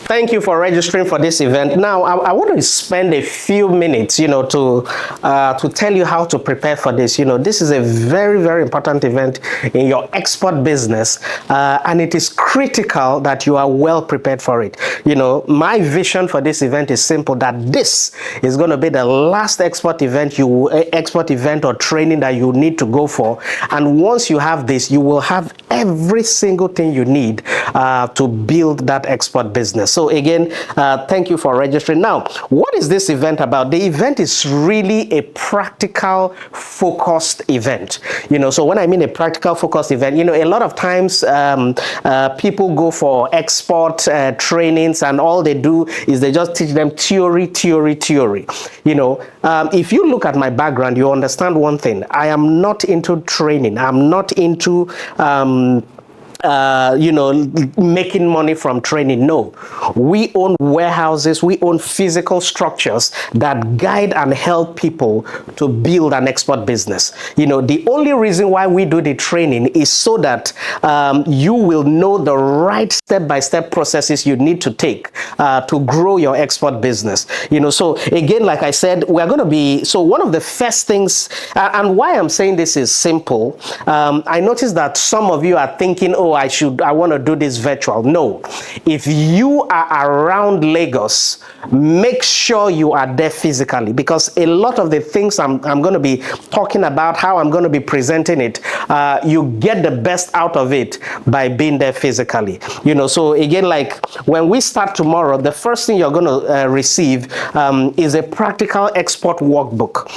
Thank you for registering for this event. Now, I want to spend a few minutes, to tell you how to prepare for this. This is a very, very important event in your export business, and it is critical that you are well prepared for it. My vision for this event is simple: that this is going to be the last export event or training that you need to go for. And once you have this, you will have every single thing you need to build that export business. So again, thank you for registering. Now, what is this event about? The event is really a practical, focused event. So when I mean a practical, focused event, a lot of times people go for export trainings, and all they do is they just teach them theory. If you look at my background, you understand one thing: I am not into training. I'm not into making money from training. No, we own warehouses, we own physical structures that guide and help people to build an export business. The only reason why we do the training is so that you will know the right step-by-step processes you need to take to grow your export business. So again, like I said, we're going to be, so one of the first things, and why I'm saying this is simple, I noticed that some of you are thinking, oh, I want to do this virtual. No, if you are around Lagos, make sure you are there physically, because a lot of the things I'm going to be talking about, how I'm going to be presenting it, you get the best out of it by being there physically. So again, like when we start tomorrow, the first thing you're going to receive is a practical export workbook.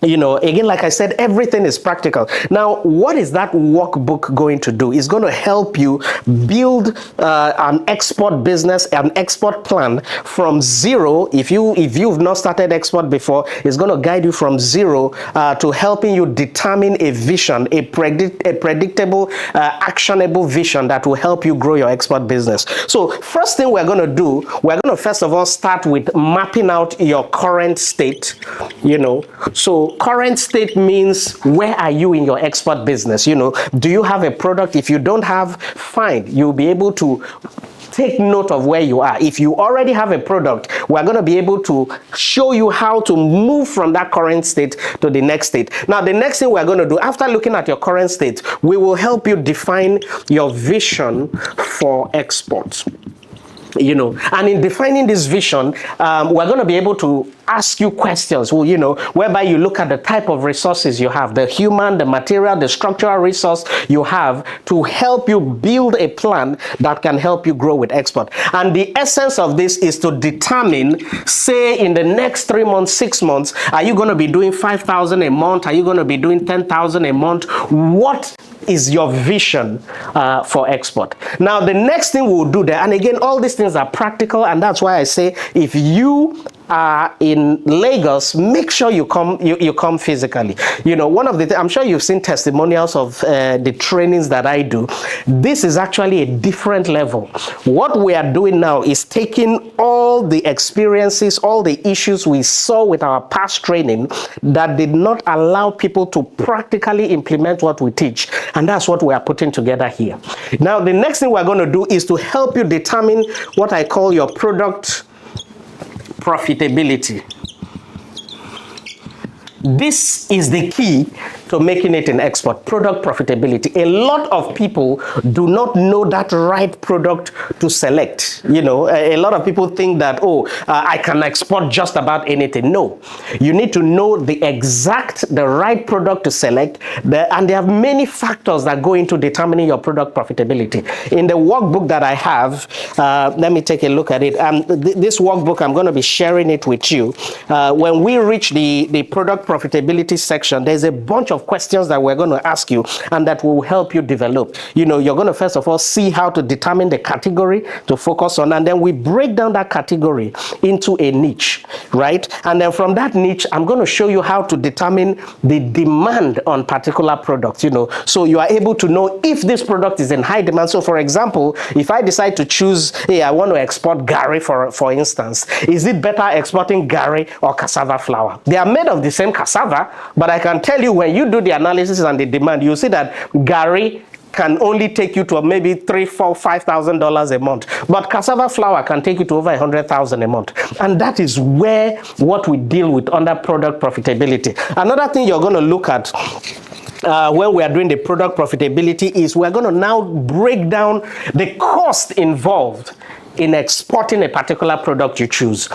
Again, like I said, everything is practical. Now, what is that workbook going to do? It's going to help you build an export business, an export plan from zero. If you've not started export before, it's going to guide you from zero to helping you determine a vision, a predictable, actionable vision that will help you grow your export business. So first thing we're going to do, we're going to first of all start with mapping out your current state. So current state means, where are you in your export business? Do you have a product? If you don't have, fine, you'll be able to take note of where you are. If you already have a product, we're going to be able to show you how to move from that current state to the next state. Now, the next thing we're going to do, after looking at your current state, we will help you define your vision for exports. And in defining this vision, we're going to be able to ask you questions, whereby you look at the type of resources you have, the human, the material, the structural resource you have to help you build a plan that can help you grow with export. And the essence of this is to determine, say, in the next 3 months, 6 months, are you going to be doing 5,000 a month? Are you going to be doing 10,000 a month? What is your vision for export? Now, the next thing we'll do there, and again, all these things are practical, and that's why I say, if you are in Lagos, make sure you come physically. One of the I'm sure you've seen testimonials of the trainings that I do. This is actually a different level. What we are doing now is taking all the experiences, all the issues we saw with our past training that did not allow people to practically implement what we teach, and that's what we are putting together here. Now, the next thing we're going to do is to help you determine what I call your product profitability. This is the key to making it in export: product profitability. A lot of people do not know that right product to select. A lot of people think that, I can export just about anything. No, you need to know the right product to select, and there are many factors that go into determining your product profitability. In the workbook that I have, let me take a look at it. This workbook, I'm going to be sharing it with you. When we reach the product profitability section, there's a bunch of questions that we're going to ask you, and that will help you develop. You're going to first of all see how to determine the category to focus on, and then we break down that category into a niche, right? And then from that niche, I'm going to show you how to determine the demand on particular products, so you are able to know if this product is in high demand. So for example, if I decide to choose, hey, I want to export Gari, for instance, is it better exporting Gari or cassava flour? They are made of the same cassava, but I can tell you, when you do the analysis and the demand, you see that Gari can only take you to maybe $3,000, $4,000, $5,000 a month, but cassava flour can take you to over $100,000 a month. And that is where what we deal with under product profitability. Another thing you're going to look at when we are doing the product profitability is we're going to now break down the cost involved in exporting a particular product you choose.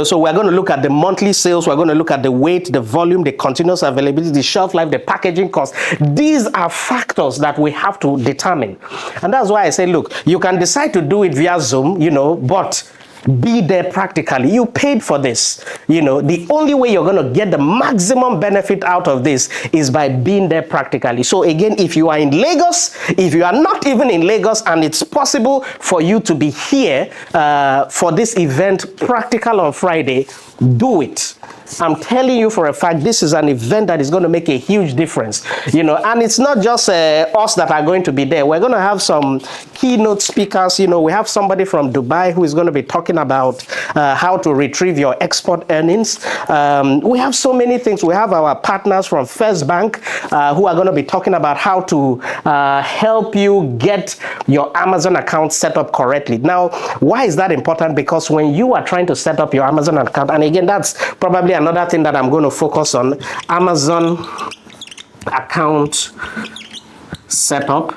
So we're going to look at the monthly sales, we're going to look at the weight, the volume, the continuous availability, the shelf life, the packaging cost. These are factors that we have to determine. And that's why I say, look, you can decide to do it via Zoom, but be there practically. You paid for this. The only way you're going to get the maximum benefit out of this is by being there practically. So again, if you are in Lagos, if you are not even in Lagos, and it's possible for you to be here for this event practical on Friday, do it. I'm telling you for a fact, this is an event that is going to make a huge difference, and it's not just us that are going to be there. We're going to have some keynote speakers. We have somebody from Dubai who is going to be talking about how to retrieve your export earnings. We have so many things. We have our partners from First Bank who are going to be talking about how to help you get your Amazon account set up correctly. Now, why is that important? Because when you are trying to set up your Amazon account, and again, that's probably another thing that I'm going to focus on, Amazon account setup.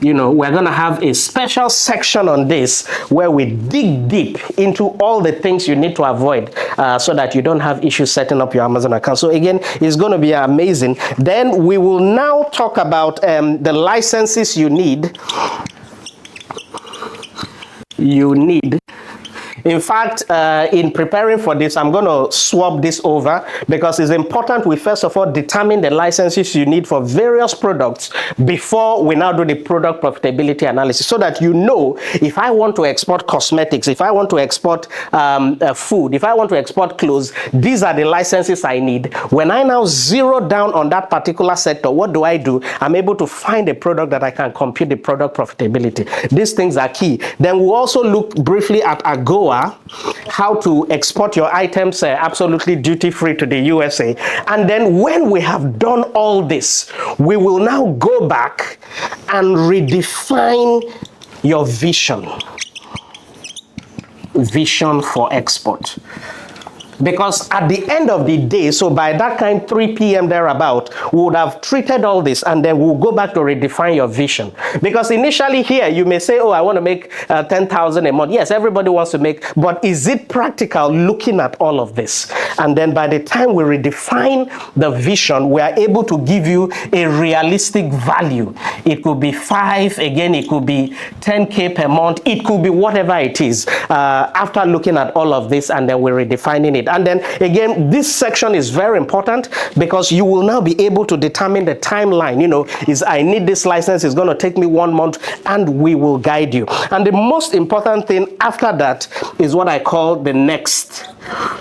We're going to have a special section on this where we dig deep into all the things you need to avoid so that you don't have issues setting up your Amazon account. So again, it's going to be amazing. Then we will now talk about the licenses you need. In fact, in preparing for this, I'm going to swap this over because it's important we first of all determine the licenses you need for various products before we now do the product profitability analysis, so that if I want to export cosmetics, if I want to export food, if I want to export clothes, these are the licenses I need. When I now zero down on that particular sector, what do? I'm able to find a product that I can compute the product profitability. These things are key. Then we'll also look briefly at AGOA, how to export your items absolutely duty-free to the USA. And then when we have done all this, we will now go back and redefine your vision for export. Because at the end of the day, so by that kind 3 p.m. thereabout, we would have treated all this, and then we'll go back to redefine your vision. Because initially here, you may say, I want to make 10,000 a month. Yes, everybody wants to make, but is it practical looking at all of this? And then by the time we redefine the vision, we are able to give you a realistic value. It could be 5, again, it could be 10K per month. It could be whatever it is after looking at all of this, and then we're redefining it. And then again, this section is very important because you will now be able to determine the timeline. Is I need this license, it's going to take me 1 month, and we will guide you. And the most important thing after that is what I call the next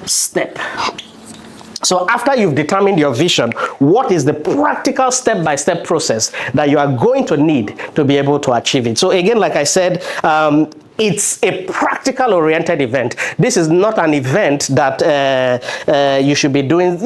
step. So after you've determined your vision, what is the practical step-by-step process that you are going to need to be able to achieve it? So again, like I said, it's a practical oriented event. This is not an event that you should be doing.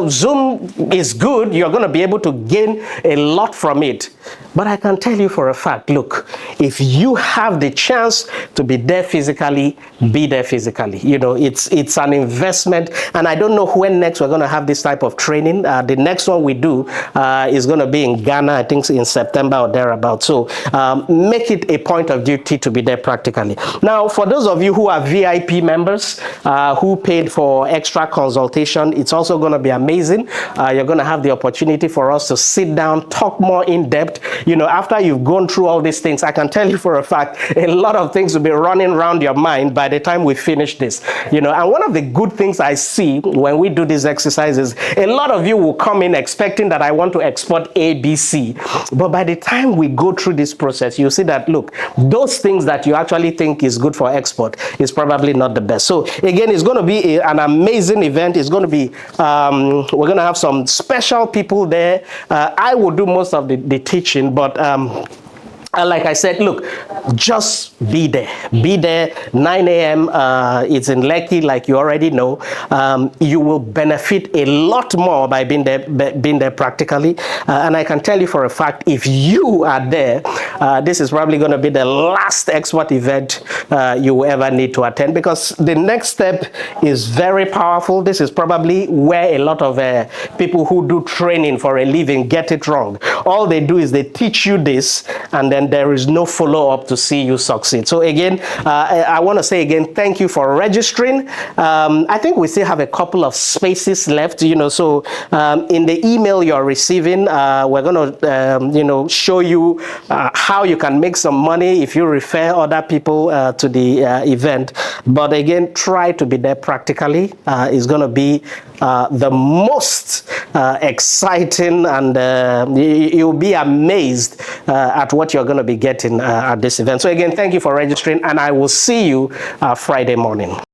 Zoom is good. You're going to be able to gain a lot from it. But I can tell you for a fact, look, if you have the chance to be there physically, be there physically. It's an investment. And I don't know when next we're going to have this type of training. The next one we do is going to be in Ghana, I think in September or thereabout. So make it a point of duty to be there practically. Now, for those of you who are VIP members who paid for extra consultation, it's also going to be amazing. You're going to have the opportunity for us to sit down, talk more in depth. After you've gone through all these things, I can tell you for a fact, a lot of things will be running around your mind by the time we finish this. And one of the good things I see when we do these exercises, a lot of you will come in expecting that I want to export ABC. But by the time we go through this process, you'll see that, look, those things that you actually think is good for export is probably not the best. So again, it's going to be an amazing event. It's going to be, we're going to have some special people there. I will do most of the teaching, but like I said, look, just be there. Be there, 9 a.m. It's in Lekki, like you already know. You will benefit a lot more by being there practically. And I can tell you for a fact, if you are there, this is probably going to be the last expert event you will ever need to attend, because the next step is very powerful. This is probably where a lot of people who do training for a living get it wrong. All they do is they teach you this, and then there is no follow-up to see you succeed. So again, I want to say again, thank you for registering. I think we still have a couple of spaces left, so in the email you're receiving, we're going to, show you how you can make some money if you refer other people to the event. But again, try to be there practically. It's going to be the most exciting, and you'll be amazed at what you're going to be getting at this event. So again, thank you for registering, and I will see you Friday morning.